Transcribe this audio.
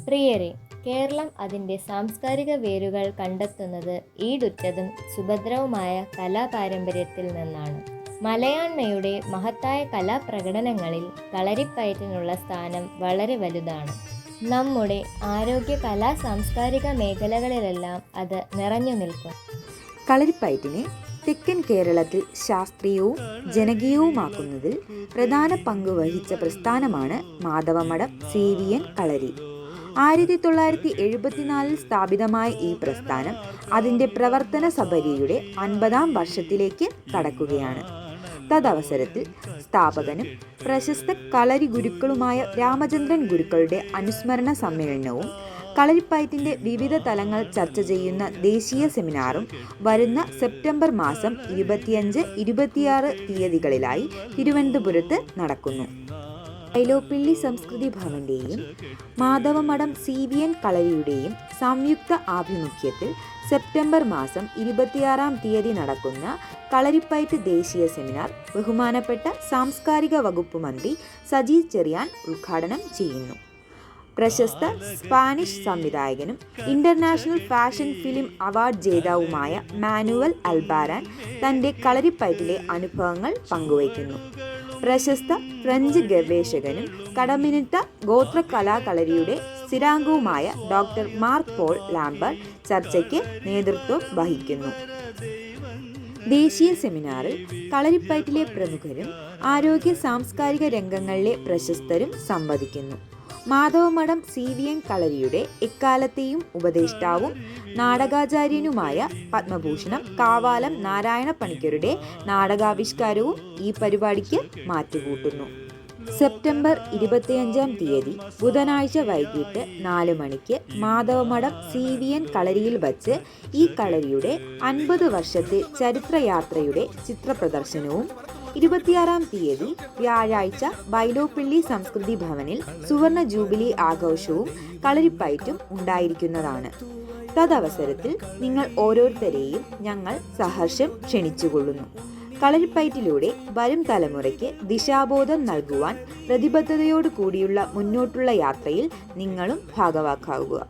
പ്രിയരെ, കേരളം അതിൻ്റെ സാംസ്കാരിക വേരുകൾ കണ്ടെത്തുന്നത് ഈടുറ്റതും സുഭദ്രവുമായ കലാപാരമ്പര്യത്തിൽ നിന്നാണ്. മലയാണ്മയുടെ മഹത്തായ കലാപ്രകടനങ്ങളിൽ കളരിപ്പയറ്റിനുള്ള സ്ഥാനം വളരെ വലുതാണ്. നമ്മുടെ ആരോഗ്യ കലാ സാംസ്കാരിക മേഖലകളിലെല്ലാം അത് നിറഞ്ഞു നിൽക്കും. കളരിപ്പയറ്റിനെ തെക്കൻ കേരളത്തിൽ ശാസ്ത്രീയവും ജനകീയവുമാക്കുന്നതിൽ പ്രധാന പങ്ക് വഹിച്ച പ്രസ്ഥാനമാണ് മാധവമഠം സേവിയൻ കളരി. 1974 സ്ഥാപിതമായ ഈ പ്രസ്ഥാനം അതിൻ്റെ പ്രവർത്തന സപര്യയുടെ 50-ാം വർഷത്തിലേക്ക് കടക്കുകയാണ്. തദവസരത്തിൽ സ്ഥാപകനും പ്രശസ്ത കളരി ഗുരുക്കളുമായ രാമചന്ദ്രൻ ഗുരുക്കളുടെ അനുസ്മരണ സമ്മേളനവും കളരിപ്പയറ്റിൻ്റെ വിവിധ തലങ്ങൾ ചർച്ച ചെയ്യുന്ന ദേശീയ സെമിനാറും വരുന്ന സെപ്റ്റംബർ മാസം 25, 26 തീയതികളിലായി തിരുവനന്തപുരത്ത് നടക്കുന്നു. വൈലോപ്പിള്ളി സംസ്കൃതി ഭവന്റെയും മാധവമഠം സേവിയൻ കളരിയുടെയും സംയുക്ത ആഭിമുഖ്യത്തിൽ സെപ്റ്റംബർ മാസം 26-ാം തീയതി നടക്കുന്ന കളരിപ്പയറ്റ് ദേശീയ സെമിനാർ ബഹുമാനപ്പെട്ട സാംസ്കാരിക വകുപ്പ് മന്ത്രി സജി ചെറിയാൻ ഉദ്ഘാടനം ചെയ്യുന്നു. പ്രശസ്ത സ്പാനിഷ് സംവിധായകനും ഇന്റർനാഷണൽ ഫാഷൻ ഫിലിം അവാർഡ് ജേതാവുമായ മാനുവൽ അൽബാരാൻ തൻ്റെ കളരിപ്പയറ്റിലെ അനുഭവങ്ങൾ പങ്കുവയ്ക്കുന്നു. പ്രശസ്ത ഫ്രഞ്ച് ഗവേഷകനും കടമിനിട്ട ഗോത്രകലാകളരിയുടെ സ്ഥിരാംഗവുമായ ഡോക്ടർ മാർക്ക് പോൾ ലാംബർ ചർച്ചയ്ക്ക് നേതൃത്വം വഹിക്കുന്നു. ദേശീയ സെമിനാറിൽ കളരിപ്പയറ്റിലെ പ്രമുഖരും ആരോഗ്യ സാംസ്കാരിക രംഗങ്ങളിലെ പ്രശസ്തരും സംവദിക്കുന്നു. മാധവമഠം സേവിയൻ കളരിയുടെ എക്കാലത്തെയും ഉപദേഷ്ടാവും നാടകാചാര്യനുമായ പത്മഭൂഷണം കാവാലം നാരായണ പണിക്കരുടെ നാടകാവിഷ്കാരവും ഈ പരിപാടിക്ക് മാറ്റുകൂട്ടുന്നു. സെപ്റ്റംബർ 25-ാം തീയതി ബുധനാഴ്ച വൈകിട്ട് 4 മണിക്ക് മാധവമഠം സേവിയൻ കളരിയിൽ വച്ച് ഈ കളരിയുടെ 50 വർഷത്തെ ചരിത്രയാത്രയുടെ ചിത്രപ്രദർശനവും 26-ാം തീയതി വ്യാഴാഴ്ച വൈലോപ്പിള്ളി സംസ്കൃതി ഭവനിൽ സുവർണ ജൂബിലി ആഘോഷവും കളരിപ്പയറ്റും ഉണ്ടായിരിക്കുന്നതാണ്. തദവസരത്തിൽ നിങ്ങൾ ഓരോരുത്തരെയും ഞങ്ങൾ സഹർഷം ക്ഷണിച്ചുകൊള്ളുന്നു. കളരിപ്പയറ്റിലൂടെ വരും തലമുറയ്ക്ക് ദിശാബോധം നൽകുവാൻ പ്രതിബദ്ധതയോടു കൂടിയുള്ള മുന്നോട്ടുള്ള യാത്രയിൽ നിങ്ങളും ഭാഗവാക്കാവുക.